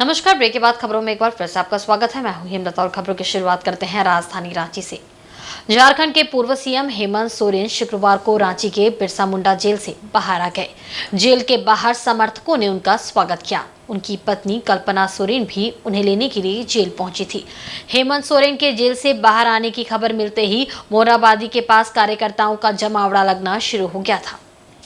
नमस्कार। ब्रेक के बाद खबरों में एक बार फिर से आपका स्वागत है। मैं हूं हेमलत और खबरों की शुरुआत करते हैं राजधानी रांची से। झारखंड के पूर्व सीएम हेमंत सोरेन शुक्रवार को रांची के बिरसा मुंडा जेल से बाहर आ गए। जेल के बाहर समर्थकों ने उनका स्वागत किया। उनकी पत्नी कल्पना सोरेन भी उन्हें लेने के लिए जेल पहुंची थी। हेमंत सोरेन के जेल से बाहर आने की खबर मिलते ही मोरहाबादी के पास कार्यकर्ताओं का जमावड़ा लगना शुरू हो गया था।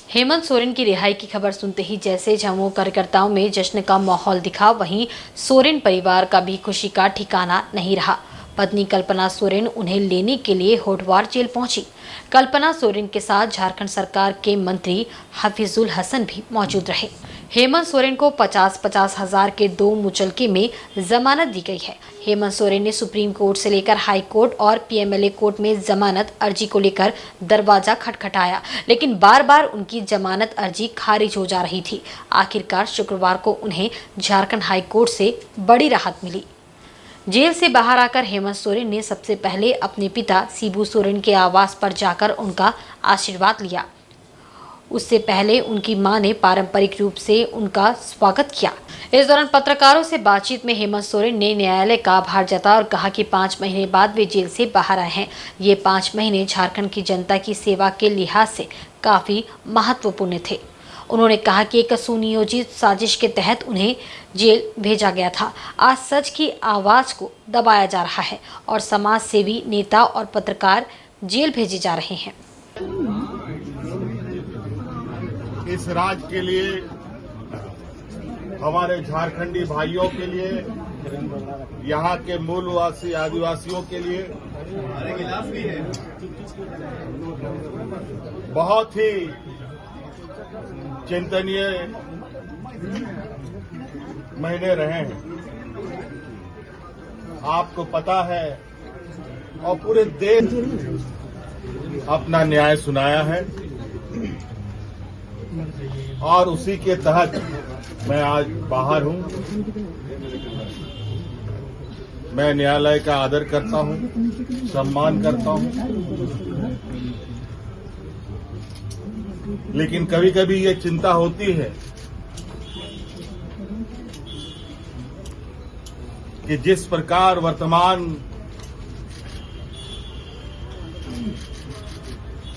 हेमंत सोरेन की रिहाई की खबर सुनते ही जैसे जम्मू कार्यकर्ताओं में जश्न का माहौल दिखा, वहीं सोरेन परिवार का भी खुशी का ठिकाना नहीं रहा। पत्नी कल्पना सोरेन उन्हें लेने के लिए होटवार जेल पहुंची। कल्पना सोरेन के साथ झारखंड सरकार के मंत्री हफीजुल हसन भी मौजूद रहे। हेमंत सोरेन को 50-50 हजार के 2 मुचलके में जमानत दी गई है। हेमंत सोरेन ने सुप्रीम कोर्ट से लेकर हाई कोर्ट और पीएमएलए कोर्ट में जमानत अर्जी को लेकर दरवाजा खटखटाया, लेकिन बार बार उनकी जमानत अर्जी खारिज हो जा रही थी। आखिरकार शुक्रवार को उन्हें झारखंड हाई कोर्ट से बड़ी राहत मिली। जेल से बाहर आकर हेमंत सोरेन ने सबसे पहले अपने पिता शिबू सोरेन के आवास पर जाकर उनका आशीर्वाद लिया। उससे पहले उनकी मां ने पारंपरिक रूप से उनका स्वागत किया। इस दौरान पत्रकारों से बातचीत में हेमंत सोरेन ने न्यायालय का आभार जताया और कहा कि 5 महीने बाद वे जेल से बाहर आए हैं। ये 5 महीने झारखंड की जनता की सेवा के लिहाज से काफी महत्वपूर्ण थे। उन्होंने कहा कि एक सुनियोजित साजिश के तहत उन्हें जेल भेजा गया था। आज सच की आवाज को दबाया जा रहा है और समाज सेवी नेता और पत्रकार जेल भेजे जा रहे हैं। इस राज्य के लिए, हमारे झारखंडी भाइयों के लिए, यहाँ के मूलवासी आदिवासियों के लिए बहुत ही चिंतनीय महीने रहे हैं। आपको पता है और पूरे देश अपना न्याय सुनाया है और उसी के तहत मैं आज बाहर हूं। मैं न्यायालय का आदर करता हूं, सम्मान करता हूं, लेकिन कभी कभी ये चिंता होती है कि जिस प्रकार वर्तमान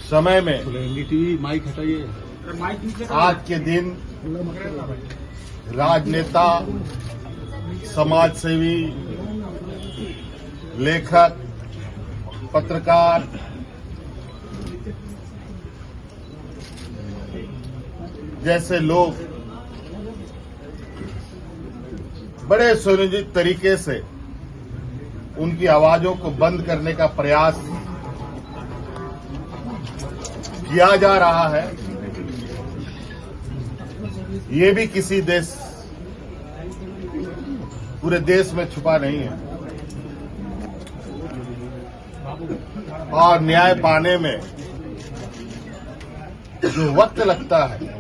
समय में माइक हटाइए, आज के दिन राजनेता, समाजसेवी, लेखक, पत्रकार जैसे लोग बड़े सुनियोजित तरीके से उनकी आवाजों को बंद करने का प्रयास किया जा रहा है। ये भी किसी देश, पूरे देश में छुपा नहीं है और न्याय पाने में जो वक्त लगता है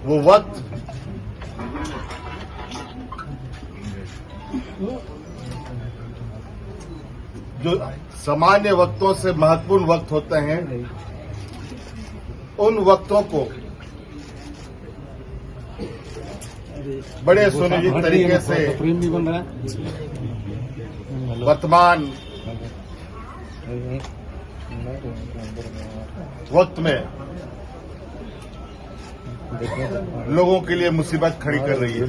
वो वक्त जो सामान्य वक्तों से महत्वपूर्ण वक्त होते हैं, उन वक्तों को बड़े सुनियोजित तरीके से वर्तमान वक्त में लोगों के लिए मुसीबत खड़ी कर रही है।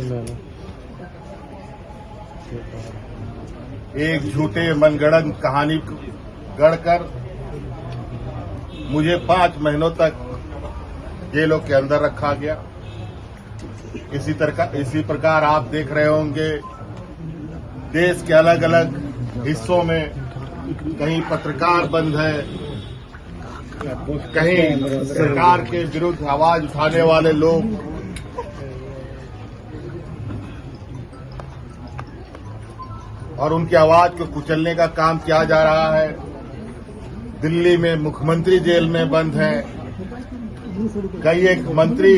एक झूठे मनगढ़ंत कहानी गढ़कर मुझे 5 महीनों तक जेलों के अंदर रखा गया। इसी प्रकार आप देख रहे होंगे देश के अलग अलग हिस्सों में कहीं पत्रकार बंद है, कहीं सरकार के विरुद्ध आवाज उठाने वाले लोग और उनकी आवाज को कुचलने का काम किया जा रहा है। दिल्ली में मुख्यमंत्री जेल में बंद हैं, कई एक मंत्री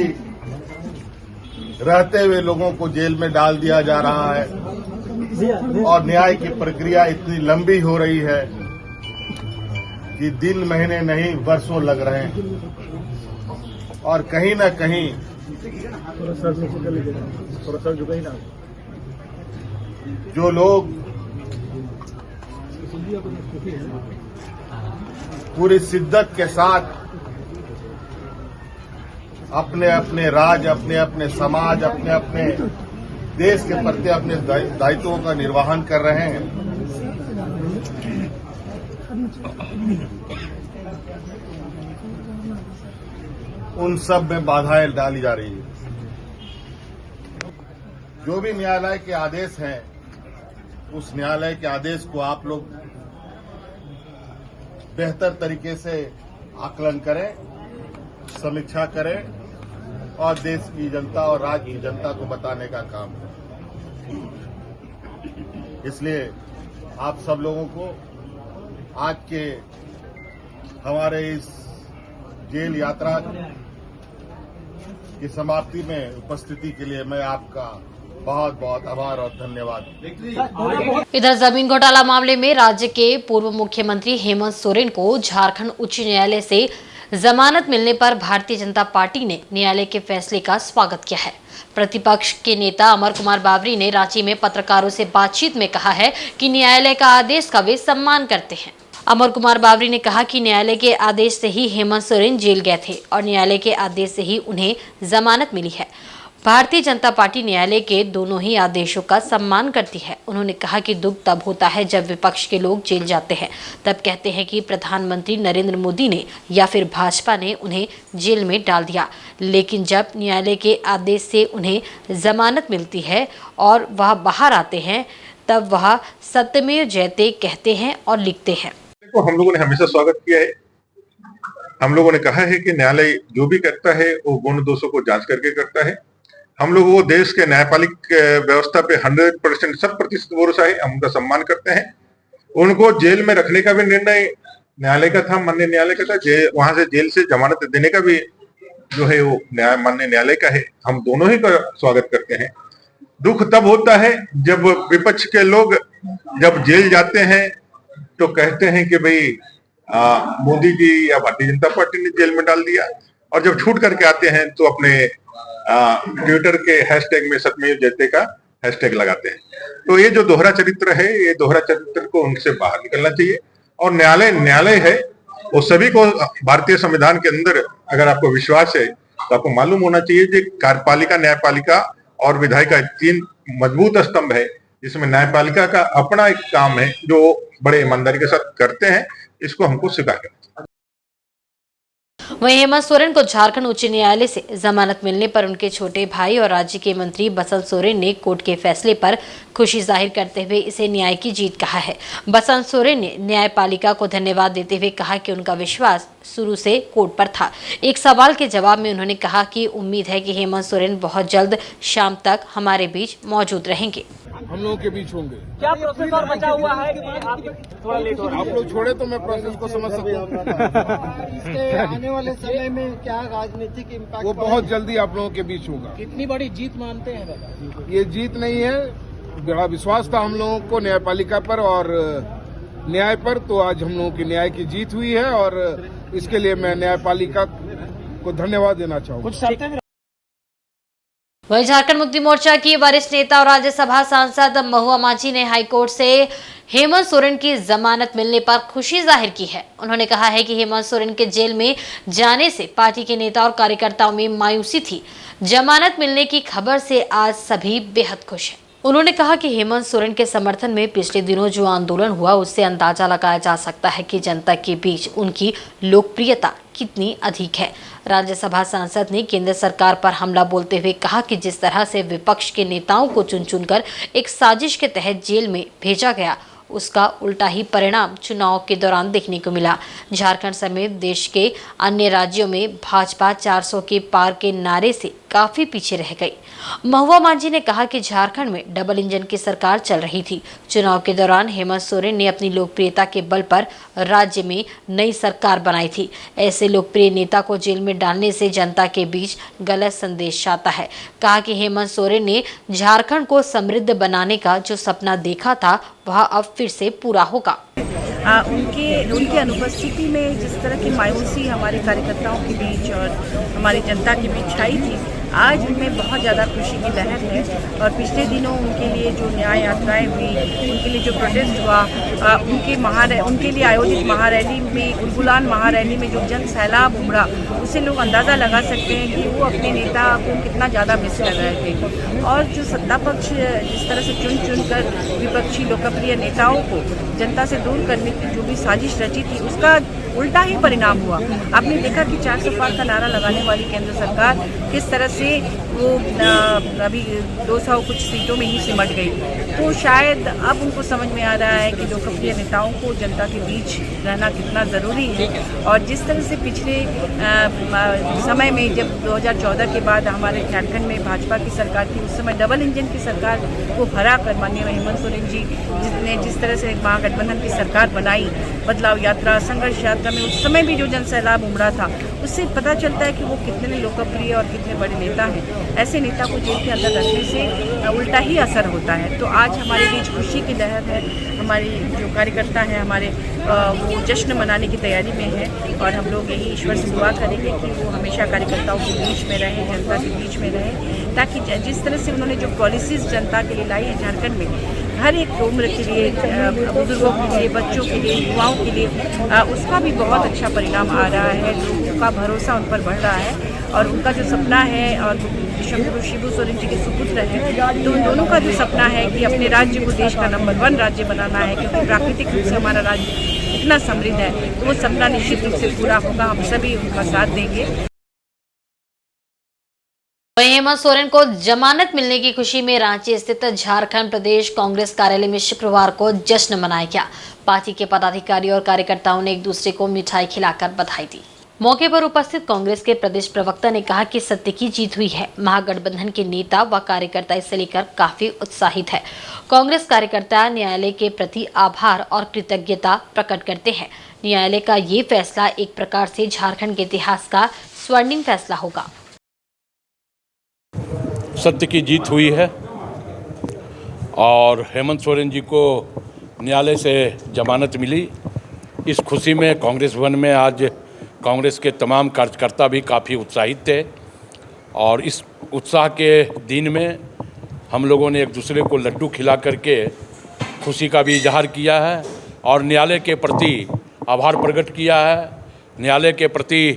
रहते हुए लोगों को जेल में डाल दिया जा रहा है और न्याय की प्रक्रिया इतनी लंबी हो रही है कि दिन महीने नहीं वर्षों लग रहे हैं और कहीं न कहीं थोड़ा सर नीचे कर लीजिएगा, थोड़ा सर झुका ही ना। जो लोग पूरी शिद्दत के साथ अपने अपने राज्य, अपने अपने समाज, अपने अपने देश के प्रति अपने दायित्वों का निर्वहन कर रहे हैं, उन सब में बाधाएं डाली जा रही है। जो भी न्यायालय के आदेश हैं, उस न्यायालय के आदेश को आप लोग बेहतर तरीके से आकलन करें, समीक्षा करें और देश की जनता और राज्य की जनता को बताने का काम करें। इसलिए आप सब लोगों को आज के हमारे इस जेल यात्रा की समाप्ति में उपस्थिति के लिए मैं आपका बहुत बहुत आभार और धन्यवाद। इधर जमीन घोटाला मामले में राज्य के पूर्व मुख्यमंत्री हेमंत सोरेन को झारखंड उच्च न्यायालय से जमानत मिलने पर भारतीय जनता पार्टी ने न्यायालय के फैसले का स्वागत किया है। प्रतिपक्ष के नेता अमर कुमार बावरी ने रांची में पत्रकारों से बातचीत में कहा है कि न्यायालय का आदेश का वे सम्मान करते हैं। अमर कुमार बावरी ने कहा कि न्यायालय के आदेश से ही हेमंत सोरेन जेल गए थे और न्यायालय के आदेश से ही उन्हें जमानत मिली है। भारतीय जनता पार्टी न्यायालय के दोनों ही आदेशों का सम्मान करती है। उन्होंने कहा कि दुख तब होता है जब विपक्ष के लोग जेल जाते हैं, तब कहते हैं कि प्रधानमंत्री नरेंद्र मोदी ने या फिर भाजपा ने उन्हें जेल में डाल दिया, लेकिन जब न्यायालय के आदेश से उन्हें जमानत मिलती है और वह बाहर आते हैं, तब वह सत्यमेव जयते कहते हैं और लिखते हैं। को हम लोगों ने हमेशा स्वागत किया है। हम लोगों ने कहा है कि न्यायालय जो भी करता है वो गुण दोषों को जांच करके करता है। हम लोग वो देश के न्यायपालिक व्यवस्था पे 100% 100% भरोसा है, हम उनका सम्मान करते हैं। उनको जेल में रखने का भी निर्णय न्यायालय का था, माननीय न्यायालय का था। वहां से जेल से जमानत देने का भी जो है वो माननीय न्यायालय का है। हम दोनों ही का स्वागत करते हैं। दुख तब होता है जब विपक्ष के लोग जब जेल जाते हैं तो कहते हैं कि भाई मोदी जी या भारतीय जनता पार्टी ने जेल में डाल दिया, और जब छूट करके आते हैं तो अपने ट्विटर के हैशटैग में सत्यमेव जयते का हैशटैग लगाते हैं। तो ये जो दोहरा चरित्र है, ये दोहरा चरित्र को उनसे बाहर निकलना चाहिए। और न्यायालय है वो सभी को, भारतीय संविधान के अंदर अगर आपको विश्वास है तो आपको मालूम होना चाहिए कि कार्यपालिका, न्यायपालिका और विधायिका 3 मजबूत स्तंभ है, जिसमें न्यायपालिका का अपना एक काम है जो बड़े ईमानदारी के साथ करते हैं। इसको हमको स्वीकार करना चाहिए। वहीं हेमंत सोरेन को झारखंड उच्च न्यायालय से जमानत मिलने पर उनके छोटे भाई और राज्य के मंत्री बसंत सोरेन ने कोर्ट के फैसले पर खुशी जाहिर करते हुए इसे न्याय की जीत कहा है। बसंत सोरेन ने न्यायपालिका को धन्यवाद देते हुए कहा कि उनका विश्वास शुरू से कोर्ट पर था। एक सवाल के जवाब में उन्होंने कहा कि उम्मीद है कि हेमंत सोरेन बहुत जल्द शाम तक हमारे बीच मौजूद रहेंगे। हम लोगों के बीच होंगे। क्या प्रोसेस और बचा हुआ है कि आप थोड़ा लेट हो रहा है? आप लोग छोड़े तो मैं प्रोसेस को समझ सकूं। इसके आने वाले समय में क्या राजनीतिक इम्पैक्ट वो बहुत जल्दी आप लोगों के बीच होगा। कितनी बड़ी जीत मानते हैं दादा? ये जीत नहीं है, बड़ा विश्वास था हम लोगों को न्यायपालिका पर और न्याय पर, तो आज हम लोगों की न्याय की जीत हुई है और इसके लिए मैं न्यायपालिका को धन्यवाद देना चाहूँगा। वहीं झारखंड मुक्ति मोर्चा की वरिष्ठ नेता और राज्यसभा सांसद महुआ माझी ने हाईकोर्ट से हेमंत सोरेन की जमानत मिलने पर खुशी जाहिर की है। उन्होंने कहा है कि हेमंत सोरेन के जेल में जाने से पार्टी के नेता और कार्यकर्ताओं में मायूसी थी। जमानत मिलने की खबर से आज सभी बेहद खुश हैं। उन्होंने कहा कि हेमंत सोरेन के समर्थन में पिछले दिनों जो आंदोलन हुआ, उससे अंदाजा लगाया जा सकता है कि जनता के बीच उनकी लोकप्रियता कितनी अधिक है। राज्यसभा सांसद ने केंद्र सरकार पर हमला बोलते हुए कहा कि जिस तरह से विपक्ष के नेताओं को चुन चुनकर एक साजिश के तहत जेल में भेजा गया, उसका उल्टा ही परिणाम चुनाव के दौरान देखने को मिला। झारखंड समेत देश के अन्य राज्यों में भाजपा 400 के पार के नारे से काफी पीछे रह गई। महुआ माझी ने कहा कि झारखंड में डबल इंजन की सरकार चल रही थी। चुनाव के दौरान हेमंत सोरेन ने अपनी लोकप्रियता के बल पर राज्य में नई सरकार बनाई थी। ऐसे लोकप्रिय नेता को जेल में डालने से जनता के बीच गलत संदेश आता है। कहा कि हेमंत सोरेन ने झारखंड को समृद्ध बनाने का जो सपना देखा था, वह अब फिर से पूरा होगा। उनकी अनुपस्थिति में जिस तरह की मायूसी हमारे कार्यकर्ताओं के बीच और हमारी जनता के बीच छाई थी, आज उनमें बहुत ज़्यादा खुशी की लहर है। और पिछले दिनों उनके लिए जो न्याय यात्राएं हुई, उनके लिए जो प्रोटेस्ट हुआ, उनके लिए आयोजित महारैली में, उलगुलान महारैली में जो जन सैलाब उमड़ा, उससे लोग अंदाज़ा लगा सकते हैं कि वो अपने नेता को कितना ज़्यादा मिस कर रहे थे। और जो सत्ता पक्ष जिस तरह से चुन चुन कर विपक्षी लोकप्रिय नेताओं को जनता से दूर करने की जो भी साजिश रची थी, उसका उल्टा ही परिणाम हुआ। आपने देखा कि 400 पार का नारा लगाने वाली केंद्र सरकार किस तरह से वो अभी 200 कुछ सीटों में ही सिमट गई। तो शायद अब उनको समझ में आ रहा है कि लोकप्रिय नेताओं को जनता के बीच रहना कितना ज़रूरी है। और जिस तरह से पिछले समय में जब 2014 के बाद हमारे झारखंड में भाजपा की सरकार थी, उस समय डबल इंजन की सरकार को हरा कर माननीय हेमंत सोरेन जी ने जिस तरह से महागठबंधन की सरकार बनाई, बदलाव यात्रा, संघर्ष यात्रा में उस समय भी जो जन सैलाब उमड़ा था, उससे पता चलता है कि वो कितने लोकप्रिय और कितने बड़े नेता हैं। ऐसे नेता को जेल के अंदर रखने से उल्टा ही असर होता है। तो आज हमारे बीच खुशी की लहर है। हमारी जो कार्यकर्ता हैं हमारे, वो जश्न मनाने की तैयारी में है। और हम लोग यही ईश्वर से दुआ करेंगे कि वो हमेशा कार्यकर्ताओं के बीच में रहें, जनता के बीच में रहें, ताकि जिस तरह से उन्होंने जो पॉलिसीज़ जनता के लिए लाई है झारखंड में, हर एक उम्र के लिए, बुजुर्गों के लिए, बच्चों के लिए, युवाओं के लिए, उसका भी बहुत अच्छा परिणाम आ रहा है। लोगों का भरोसा उन पर बढ़ रहा है। और उनका जो सपना है, और विश्वगुरु शिबू सोरेन जी के सुपुत्र हैं, तो उन दोनों का जो सपना है कि अपने राज्य को देश का नंबर 1 राज्य बनाना है, क्योंकि प्राकृतिक रूप से हमारा राज्य इतना समृद्ध है, तो वो सपना निश्चित रूप से पूरा होगा। हम सभी उनका साथ देंगे। वहीं हेमंत सोरेन को जमानत मिलने की खुशी में रांची स्थित झारखंड प्रदेश कांग्रेस कार्यालय में शुक्रवार को जश्न मनाया गया। पार्टी के पदाधिकारी और कार्यकर्ताओं ने एक दूसरे को मिठाई खिलाकर बधाई दी। मौके पर उपस्थित कांग्रेस के प्रदेश प्रवक्ता ने कहा कि सत्य की जीत हुई है। महागठबंधन के नेता व कार्यकर्ता इसे लेकर काफी उत्साहित है। कांग्रेस कार्यकर्ता न्यायालय के प्रति आभार और कृतज्ञता प्रकट करते हैं। न्यायालय का ये फैसला एक प्रकार से झारखंड के इतिहास का स्वर्णिम फैसला होगा। सत्य की जीत हुई है और हेमंत सोरेन जी को न्यायालय से जमानत मिली। इस खुशी में कांग्रेस भवन में आज कांग्रेस के तमाम कार्यकर्ता भी काफ़ी उत्साहित थे। और इस उत्साह के दिन में हम लोगों ने एक दूसरे को लड्डू खिला करके खुशी का भी इजहार किया है और न्यायालय के प्रति आभार प्रकट किया है, न्यायालय के प्रति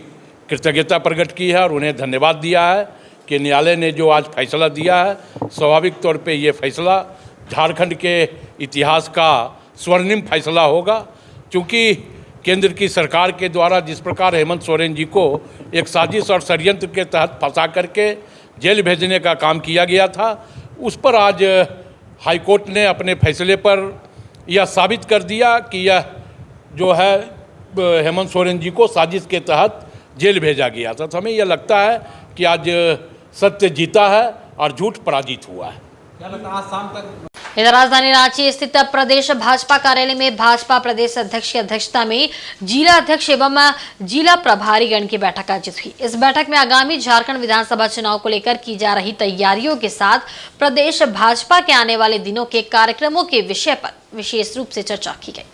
कृतज्ञता प्रकट की है और उन्हें धन्यवाद दिया है कि न्यायालय ने जो आज फैसला दिया है, स्वाभाविक तौर पे ये फैसला झारखंड के इतिहास का स्वर्णिम फैसला होगा। क्योंकि केंद्र की सरकार के द्वारा जिस प्रकार हेमंत सोरेन जी को एक साजिश और षड्यंत्र के तहत फंसा करके जेल भेजने का काम किया गया था, उस पर आज हाईकोर्ट ने अपने फैसले पर यह साबित कर दिया कि यह जो है हेमंत सोरेन जी को साजिश के तहत जेल भेजा गया था। तो हमें यह लगता है कि आज सत्य जीता है और झूठ पराजित हुआ है। इधर राजधानी रांची स्थित प्रदेश भाजपा कार्यालय में भाजपा प्रदेश अध्यक्ष की अध्यक्षता में जिला अध्यक्ष एवं जिला प्रभारीगण की बैठक आयोजित हुई। इस बैठक में आगामी झारखंड विधानसभा चुनाव को लेकर की जा रही तैयारियों के साथ प्रदेश भाजपा के आने वाले दिनों के कार्यक्रमों के विषय पर विशेष रूप से चर्चा की गई।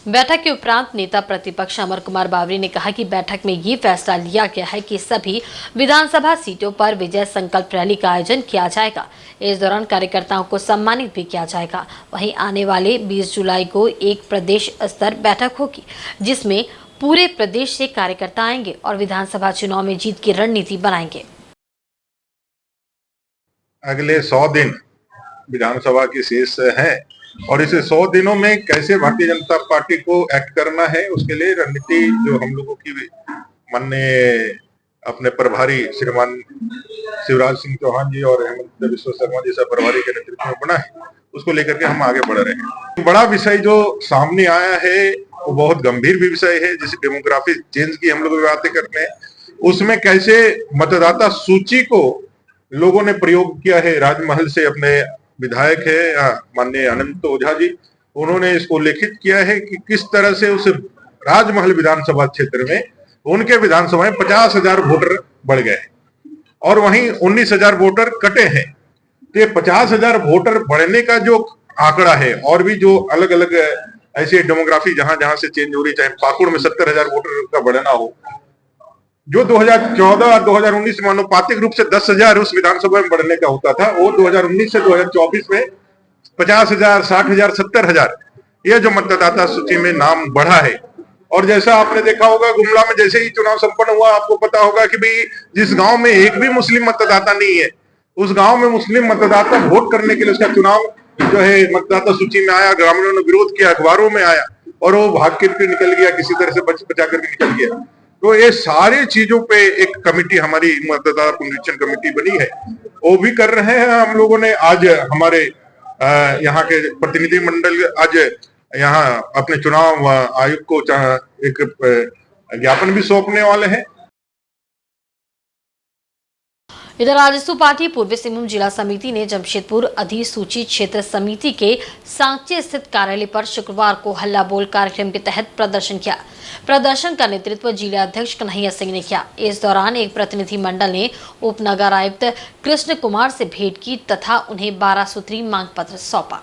बैठक के उपरांत नेता प्रतिपक्ष अमर कुमार बावरी ने कहा कि बैठक में ये फैसला लिया गया है कि सभी विधानसभा सीटों पर विजय संकल्प रैली का आयोजन किया जाएगा। इस दौरान कार्यकर्ताओं को सम्मानित भी किया जाएगा। वहीं आने वाले 20 जुलाई को एक प्रदेश स्तर बैठक होगी, जिसमें पूरे प्रदेश से कार्यकर्ता आएंगे और विधानसभा चुनाव में जीत की रणनीति बनाएंगे। अगले 100 दिन विधानसभा की शेष है और इसे 100 दिनों में कैसे भारतीय जनता पार्टी को एक्ट करना है, उसके लिए रणनीति जो हम लोगों की माननीय अपने प्रभारी श्रीमान शिवराज सिंह चौहान जी और हेमंत बिस्वा शर्मा जैसा प्रभारी के नेतृत्व में बना है, उसको लेकर के हम आगे बढ़ रहे हैं। बड़ा विषय जो सामने आया है वो बहुत गंभीर भी विषय है। जैसे डेमोग्राफिक चेंज की हम लोग बातें करते हैं, उसमें कैसे मतदाता सूची को लोगों ने प्रयोग किया है। राजमहल से अपने विधायक है माननीय अनंत ओझा जी, उन्होंने इसको लिखित किया है कि किस तरह से उस राजमहल विधानसभा क्षेत्र में उनके विधानसभा में 50,000 वोटर बढ़ गए और वहीं 19,000 वोटर कटे हैं। तो ये 50,000 वोटर बढ़ने का जो आंकड़ा है और भी जो अलग अलग ऐसी डेमोग्राफी जहां जहां से चेंज हो रही, चाहे पाकुड़ में 70,000 वोटर का बढ़ना हो, जो 2014 और 2019 में अनुपातिक रूप से 10,000 उस विधानसभा में बढ़ने का होता था, वो 2019 से 2024 में 50,000, 60,000, 70,000 यह जो मतदाता सूची में नाम बढ़ा है। और जैसा आपने देखा होगा, गुमला में जैसे ही चुनाव संपन्न हुआ, आपको पता होगा कि भाई जिस गांव में एक भी मुस्लिम मतदाता नहीं है, उस गांव में मुस्लिम मतदाता वोट करने के लिए उसका चुनाव जो है मतदाता सूची में आया, ग्रामीणों ने विरोध किया, अखबारों में आया और वो भाग के निकल गया, किसी तरह से बचा करके निकल गया। तो ये सारी चीजों पे एक कमेटी, हमारी मतदाता पुनरीक्षण कमेटी बनी है, वो भी कर रहे हैं हम लोगों ने। आज हमारे यहाँ के प्रतिनिधि मंडल आज यहाँ अपने चुनाव आयुक्त को एक ज्ञापन भी सौंपने वाले हैं। इधर राजस्व पार्टी पूर्वी सिंहभूम जिला समिति ने जमशेदपुर अधिसूचित क्षेत्र समिति के सांची स्थित कार्यालय पर शुक्रवार को हल्ला बोल कार्यक्रम के तहत प्रदर्शन किया। प्रदर्शन का नेतृत्व जिला अध्यक्ष कन्हैया सिंह ने किया। इस दौरान एक प्रतिनिधि मंडल ने उप नगर आयुक्त कृष्ण कुमार से भेंट की तथा उन्हें 12 सूत्री मांग पत्र सौंपा।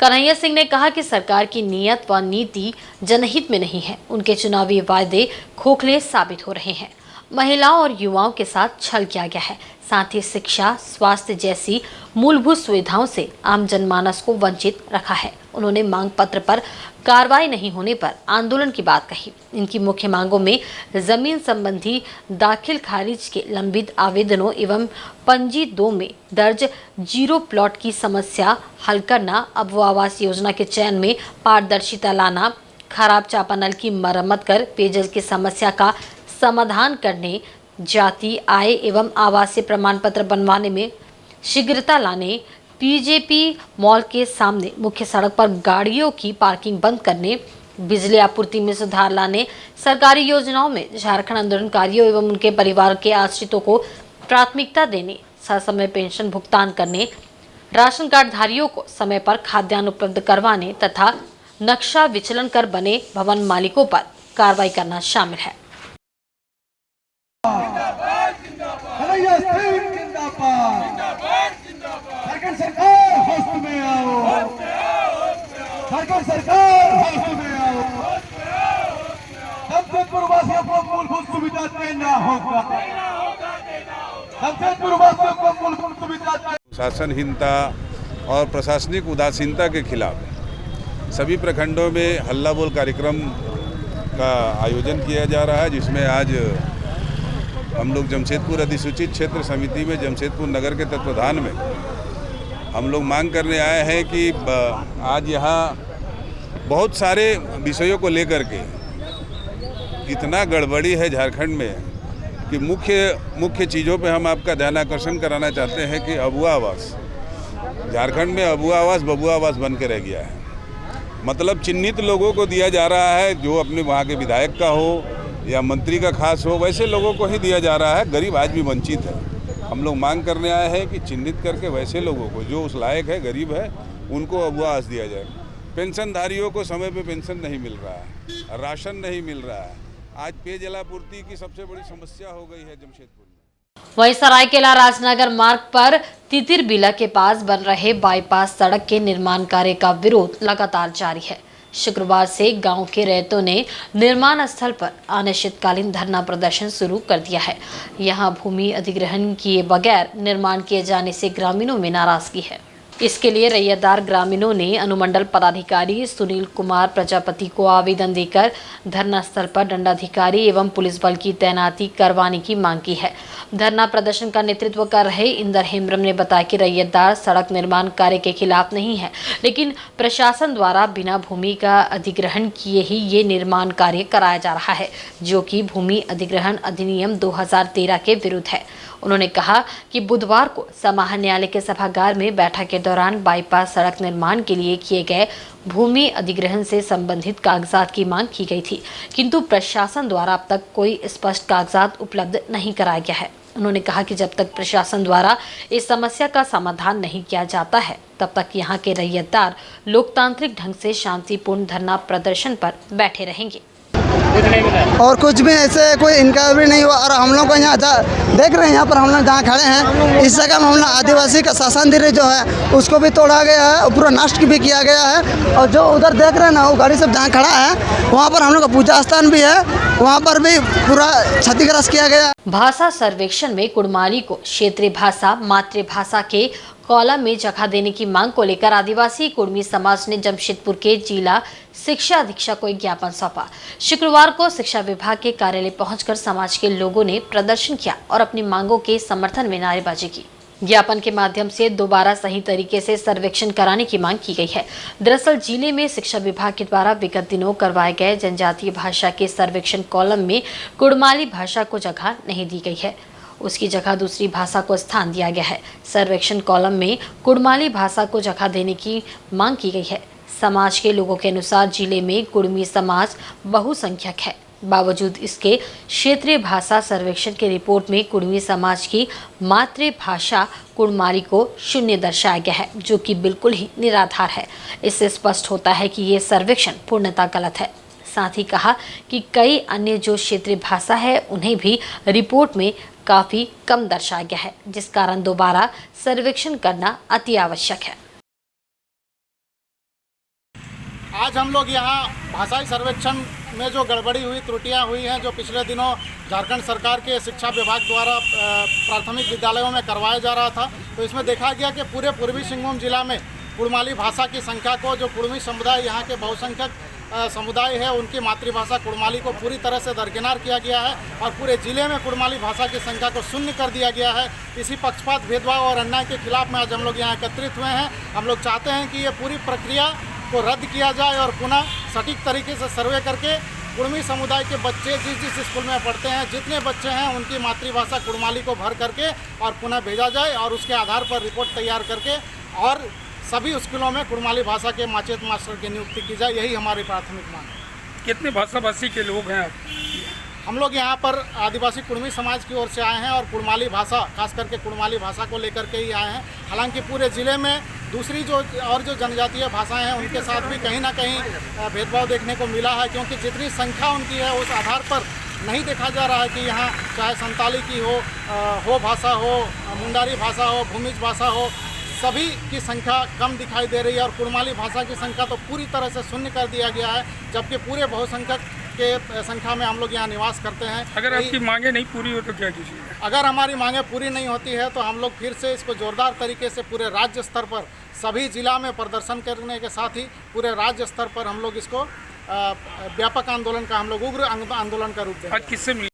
कन्हैया सिंह ने कहा कि सरकार की नीयत व नीति जनहित में नहीं है। उनके चुनावी वायदे खोखले साबित हो रहे हैं। महिलाओं और युवाओं के साथ छल किया गया है। साथ ही शिक्षा, स्वास्थ्य जैसी मूलभूत सुविधाओं से आम जनमानस को वंचित रखा है। उन्होंने मांग पत्र पर कार्रवाई नहीं होने पर आंदोलन की बात कही। इनकी मुख्य मांगों में जमीन संबंधी दाखिल खारिज के लंबित आवेदनों एवं पंजी 2 में दर्ज 0 प्लॉट की समस्या हल करना, अब आवास योजना के चयन में पारदर्शिता लाना, खराब चापानल की मरम्मत कर पेयजल की समस्या का समाधान करने, जाति, आय एवं आवासीय प्रमाण पत्र बनवाने में शीघ्रता लाने, पीजेपी मॉल के सामने मुख्य सड़क पर गाड़ियों की पार्किंग बंद करने, बिजली आपूर्ति में सुधार लाने, सरकारी योजनाओं में झारखंड आंदोलनकारियों एवं उनके परिवार के आश्रितों को प्राथमिकता देने, समय पेंशन भुगतान करने, राशन कार्ड धारियों को समय पर खाद्यान्न उपलब्ध करवाने तथा नक्शा विचलन कर बने भवन मालिकों पर कार्रवाई करना शामिल है। शासनहीनता और प्रशासनिक उदासीनता के खिलाफ सभी प्रखंडों में हल्ला बोल कार्यक्रम का आयोजन किया जा रहा है, जिसमें आज हम लोग जमशेदपुर अधिसूचित क्षेत्र समिति में जमशेदपुर नगर के तत्वाधान में हम लोग मांग करने आए हैं कि आज यहाँ बहुत सारे विषयों को लेकर के इतना गड़बड़ी है झारखंड में कि मुख्य चीज़ों पे हम आपका ध्यान आकर्षण कराना चाहते हैं कि अबुआ आवास झारखंड में अबुआ आवास बबुआ आवास बन के रह गया है। मतलब चिन्हित लोगों को दिया जा रहा है, जो अपने वहाँ के विधायक का हो या मंत्री का खास हो, वैसे लोगों को ही दिया जा रहा है। गरीब आज भी वंचित है। हम लोग मांग करने आए हैं कि चिन्हित करके वैसे लोगों को जो उस लायक है, गरीब है, उनको अबुआ आवास दिया जाए। पेंशनधारियों को समय पे पेंशन नहीं मिल रहा है, राशन नहीं मिल रहा है। आज पेयजलापूर्ति की सबसे बड़ी समस्या हो गई है जमशेदपुर में। वहीं सरायकेला राजनगर मार्ग पर तितिरबिला के पास बन रहे बाईपास सड़क के निर्माण कार्य का विरोध लगातार जारी है। शुक्रवार से गांव के रैयतों ने निर्माण स्थल पर अनिश्चितकालीन धरना प्रदर्शन शुरू कर दिया है। यहां भूमि अधिग्रहण किए बगैर निर्माण किए जाने से ग्रामीणों में नाराजगी है। इसके लिए रैयतदार ग्रामीणों ने अनुमंडल पदाधिकारी सुनील कुमार प्रजापति को आवेदन देकर धरना स्थल पर दंडाधिकारी एवं पुलिस बल की तैनाती करवाने की मांग की है। धरना प्रदर्शन का नेतृत्व कर रहे इंदर हेम्ब्रम ने बताया कि रैयतदार सड़क निर्माण कार्य के खिलाफ नहीं है, लेकिन प्रशासन द्वारा बिना भूमि का अधिग्रहण किए ही ये निर्माण कार्य कराया जा रहा है, जो कि भूमि अधिग्रहण अधिनियम 2013 के विरुद्ध है। उन्होंने कहा कि बुधवार को समाहरण न्यायालय के सभागार में बैठक के दौरान बाईपास सड़क निर्माण के लिए किए गए भूमि अधिग्रहण से संबंधित कागजात की मांग की गई थी, किंतु प्रशासन द्वारा अब तक कोई स्पष्ट कागजात उपलब्ध नहीं कराया गया है। उन्होंने कहा कि जब तक प्रशासन द्वारा इस समस्या का समाधान नहीं किया जाता है, तब तक यहाँ के रैयतदार लोकतांत्रिक ढंग से शांतिपूर्ण धरना प्रदर्शन पर बैठे रहेंगे। कुछ नहीं मिला और कुछ भी ऐसे कोई इंक्वायरी नहीं हुआ। और हम लोग को यहाँ देख रहे हैं, यहाँ पर हम लोग जहाँ खड़े हैं इस जगह में हम लोग आदिवासी का शासन दिल्ली जो है उसको भी तोड़ा गया है और पूरा नष्ट भी किया गया है। और जो उधर देख रहे हैं ना वो गाड़ी सब जहाँ खड़ा है वहाँ पर हम लोग का पूजा स्थान भी है, वहाँ पर भी पूरा क्षतिग्रस्त किया गया। भाषा सर्वेक्षण में कुड़माली को क्षेत्रीय भाषा मातृभाषा के कॉलम में जगह देने की मांग को लेकर आदिवासी कुड़मी समाज ने जमशेदपुर के जिला शिक्षा अधीक्षक को एक ज्ञापन सौंपा। शुक्रवार को शिक्षा विभाग के कार्यालय पहुंचकर समाज के लोगों ने प्रदर्शन किया और अपनी मांगों के समर्थन में नारेबाजी की। ज्ञापन के माध्यम से दोबारा सही तरीके से सर्वेक्षण कराने की मांग की गई है। दरअसल जिले में शिक्षा विभाग के द्वारा विगत दिनों करवाए गए जनजातीय भाषा के सर्वेक्षण कॉलम में कुड़माली भाषा को जगह नहीं दी गई है, उसकी जगह दूसरी भाषा को स्थान दिया गया है। सर्वेक्षण कॉलम में कुड़माली भाषा को जगह देने की मांग की गई है। समाज के लोगों के अनुसार जिले में कुड़मी समाज बहुसंख्यक है, बावजूद इसके क्षेत्रीय भाषा सर्वेक्षण की रिपोर्ट में कुड़मी समाज की मातृभाषा कुड़माली को शून्य दर्शाया गया है, जो कि बिल्कुल ही निराधार है। इससे स्पष्ट होता है कि ये सर्वेक्षण पूर्णतः गलत है। साथ ही कहा कि कई अन्य जो क्षेत्रीय भाषा है उन्हें भी रिपोर्ट में काफी कम दर्शाया गया है, जिस कारण दोबारा सर्वेक्षण करना अति आवश्यक है। आज हम लोग यहाँ भाषाई सर्वेक्षण में जो गड़बड़ी हुई, त्रुटियां हुई हैं, जो पिछले दिनों झारखंड सरकार के शिक्षा विभाग द्वारा प्राथमिक विद्यालयों में करवाया जा रहा था, तो इसमें देखा गया कि पूरे पूर्वी सिंहभूम जिला में कुड़माली भाषा की संख्या को, जो कुड़मी समुदाय यहाँ के बहुसंख्यक समुदाय है, उनकी मातृभाषा कुड़माली को पूरी तरह से दरकिनार किया गया है और पूरे जिले में कुड़माली भाषा की संख्या को शून्य कर दिया गया है। इसी पक्षपात, भेदभाव और अन्याय के खिलाफ में आज हम लोग यहाँ एकत्रित हुए हैं। हम लोग चाहते हैं कि ये पूरी प्रक्रिया को रद्द किया जाए और पुनः सटीक तरीके से सर्वे करके कुड़मी समुदाय के बच्चे जिस जिस स्कूल में पढ़ते हैं, जितने बच्चे हैं, उनकी मातृभाषा कुड़माली को भर करके और पुनः भेजा जाए और उसके आधार पर रिपोर्ट तैयार करके और सभी स्कूलों में कुड़माली भाषा के माचेत मास्टर की नियुक्ति की जाए। यही हमारी प्राथमिक मांग है। कितने भाषाभाषी के लोग हैं? हम लोग यहाँ पर आदिवासी कुड़मी समाज की ओर से आए हैं और कुड़माली भाषा, खास करके कुड़माली भाषा को लेकर के ही आए हैं। हालांकि पूरे ज़िले में दूसरी जो जनजातीय भाषाएं हैं उनके साथ भी कहीं ना कहीं भेदभाव देखने को मिला है, क्योंकि जितनी संख्या उनकी है उस आधार पर नहीं देखा जा रहा है कि यहाँ चाहे संताली की हो भाषा हो, मुंडारी भाषा हो, भूमिज भाषा हो, सभी की संख्या कम दिखाई दे रही है और कुड़माली भाषा की संख्या तो पूरी तरह से शून्य कर दिया गया है, जबकि पूरे बहुसंख्यक के संख्या में हम लोग यहाँ निवास करते हैं। अगर आपकी मांगे नहीं पूरी हो तो क्या कीजिएगा? अगर हमारी मांगे पूरी नहीं होती है तो हम लोग फिर से इसको जोरदार तरीके से पूरे राज्य स्तर पर सभी जिला में प्रदर्शन करने के साथ ही पूरे राज्य स्तर पर हम लोग इसको व्यापक आंदोलन का, हम लोग उग्र आंदोलन का रूप देंगे। आज किससे मिले?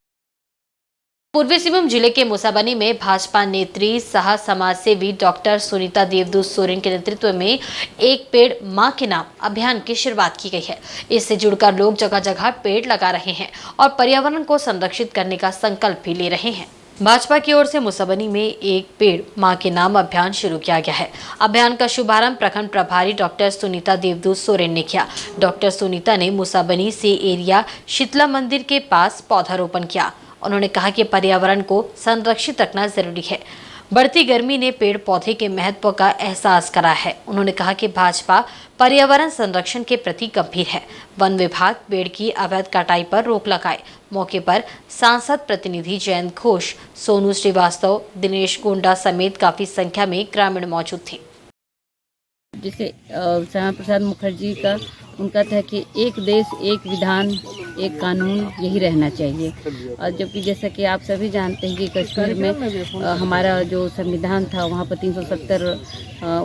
पूर्वी सिंहभूम जिले के मुसाबनी में भाजपा नेत्री सह समाज सेवी डॉक्टर सुनीता देवदूत सोरेन के नेतृत्व में एक पेड़ मां के नाम अभियान की शुरुआत की गई है। इससे जुड़कर लोग जगह जगह पेड़ लगा रहे हैं और पर्यावरण को संरक्षित करने का संकल्प भी ले रहे हैं। भाजपा की ओर से मुसाबनी में एक पेड़ मां के नाम अभियान शुरू किया गया है। अभियान का शुभारंभ प्रखंड प्रभारी डॉक्टर सुनीता देवदूत सोरेन ने किया। डॉक्टर सुनीता ने मुसाबनी से एरिया शीतला मंदिर के पास पौधारोपण किया। उन्होंने कहा कि पर्यावरण को संरक्षित रखना जरूरी है। बढ़ती गर्मी ने पेड़ पौधे के महत्व का एहसास करा है। उन्होंने कहा कि भाजपा पर्यावरण संरक्षण के प्रति गंभीर है। वन विभाग पेड़ की अवैध कटाई पर रोक लगाए। मौके पर सांसद प्रतिनिधि जयंत घोष, सोनू श्रीवास्तव, दिनेश गोंडा समेत काफी संख्या में ग्रामीण मौजूद थे। जैसे श्यामा प्रसाद मुखर्जी का उनका था कि एक देश, एक विधान, एक कानून, यही रहना चाहिए। और जबकि जैसा कि आप सभी जानते हैं कि कश्मीर में हमारा जो संविधान था वहाँ पर 370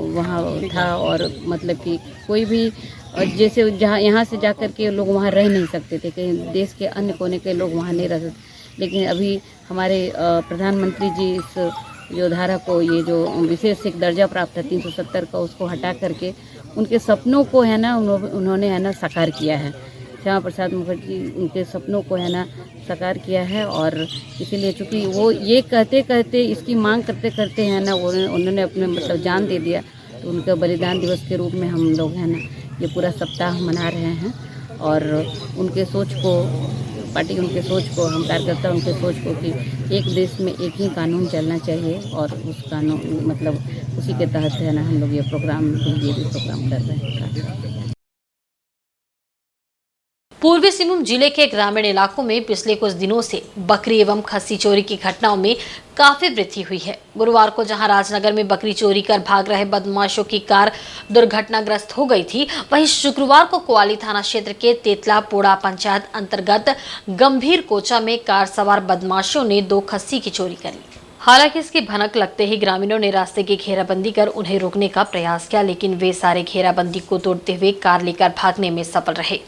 वहाँ था और मतलब कि कोई भी जैसे जहाँ यहाँ से जाकर के लोग वहाँ रह नहीं सकते थे, कहीं देश के अन्य कोने के लोग वहाँ नहीं रह सकते। लेकिन अभी हमारे प्रधानमंत्री जी इस जो धारा को, ये जो विशेष एक दर्जा प्राप्त है 370 का, उसको हटा करके उनके सपनों को है ना उन्होंने है ना साकार किया है। श्यामा प्रसाद मुखर्जी उनके सपनों को है ना साकार किया है और इसीलिए चूँकि वो ये कहते कहते इसकी मांग करते करते है ना उन्होंने अपने मतलब जान दे दिया, तो उनका बलिदान दिवस के रूप में हम लोग है ना ये पूरा सप्ताह मना रहे हैं। और उनके सोच को, पार्टी उनके सोच को, हम कार्यकर्ता उनके सोच को कि एक देश में एक ही कानून चलना चाहिए और उस कानून मतलब उसी के तहत है ना हम लोग ये प्रोग्राम कर रहे हैं। पूर्वी सिंहभूम जिले के ग्रामीण इलाकों में पिछले कुछ दिनों से बकरी एवं खस्सी चोरी की घटनाओं में काफी वृद्धि हुई है। गुरुवार को जहां राजनगर में बकरी चोरी कर भाग रहे बदमाशों की कार दुर्घटनाग्रस्त हो गई थी, वहीं शुक्रवार को कोवाली थाना क्षेत्र के तेतला पोड़ा पंचायत अंतर्गत गंभीर कोचा में कार सवार बदमाशों ने 2 खस्सी की चोरी करी। हालांकि इसकी भनक लगते ही ग्रामीणों ने रास्ते की घेराबंदी कर उन्हें रोकने का प्रयास किया, लेकिन वे सारे घेराबंदी को तोड़ते हुए कार लेकर भागने में सफल रहे।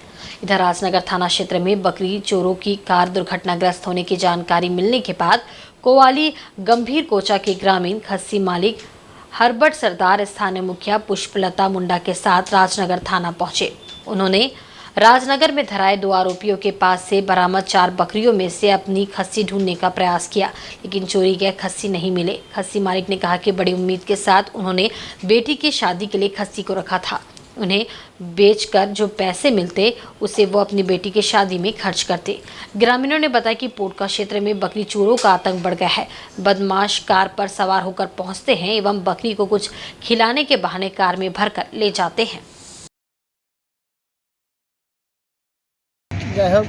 इधर राजनगर थाना क्षेत्र में बकरी चोरों की कार दुर्घटनाग्रस्त होने की जानकारी मिलने के बाद कोवाली गंभीर कोचा के ग्रामीण खस्सी मालिक हरबट सरदार स्थानीय मुखिया पुष्पलता मुंडा के साथ राजनगर थाना पहुंचे। उन्होंने राजनगर में धराए 2 आरोपियों के पास से बरामद 4 बकरियों में से अपनी खस्सी ढूंढने का प्रयास किया, लेकिन चोरी गए खस्सी नहीं मिले। खस्सी मालिक ने कहा कि बड़ी उम्मीद के साथ उन्होंने बेटी की शादी के लिए खस्सी को रखा था। उन्हें बेचकर जो पैसे मिलते उसे वो अपनी बेटी की शादी में खर्च करते। ग्रामीणों ने बताया कि पोटका क्षेत्र में बकरी चोरों का आतंक बढ़ गया है। बदमाश कार पर सवार होकर पहुंचते हैं एवं बकरी को कुछ खिलाने के बहाने कार में भरकर ले जाते हैं। যাই হোক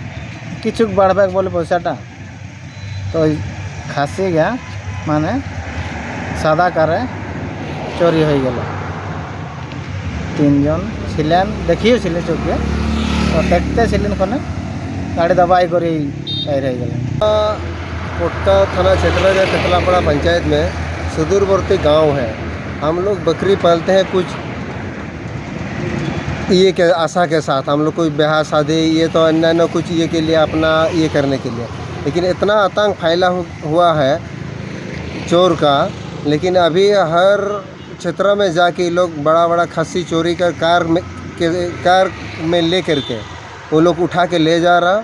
কিছুক বাড়বে বলে পয়সাটা তো খাসি গা মানে সাদা কারে চুরি হয়ে গেল। 3 জন ছিলেন, দেখিয়েছিলেন চোখে, তো দেখতে ছিলেন ওখানে গাড়ি दबाई করে বাইরে হয়ে গেলেন। पोटका थाना क्षेत्र के तेतलापड़ा पंचायत में सुदूरवर्ती गांव है। हम लोग बकरी पालते हैं कुछ ये के आशा के साथ। हम लोग कोई ब्याह शादी ये तो अन्य कुछ ये के लिए अपना ये करने के लिए, लेकिन इतना आतंक फैला हुआ है चोर का। लेकिन अभी हर क्षेत्र में जाके लोग बड़ा बड़ा खस्सी चोरी कर कार में ले करके वो लोग उठा के ले जा रहा,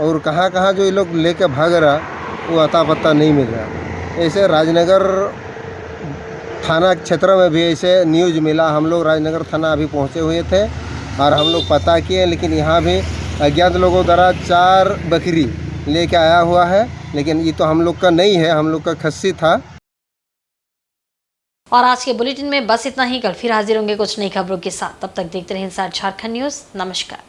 और कहाँ कहाँ जो ये लोग लेके भाग रहा वो अता पत्ता नहीं मिल रहा। ऐसे राजनगर थाना क्षेत्र में भी ऐसे न्यूज़ मिला। हम लोग राजनगर थाना अभी पहुंचे हुए थे और हम लोग पता किए, लेकिन यहाँ भी अज्ञात लोगों द्वारा 4 बकरी लेके आया हुआ है, लेकिन ये तो हम लोग का नहीं है, हम लोग का खस्सी था। और आज के बुलेटिन में बस इतना ही। कल फिर हाजिर होंगे कुछ नई खबरों के साथ। तब तक देखते रहें इंसाइड झारखंड न्यूज़। नमस्कार।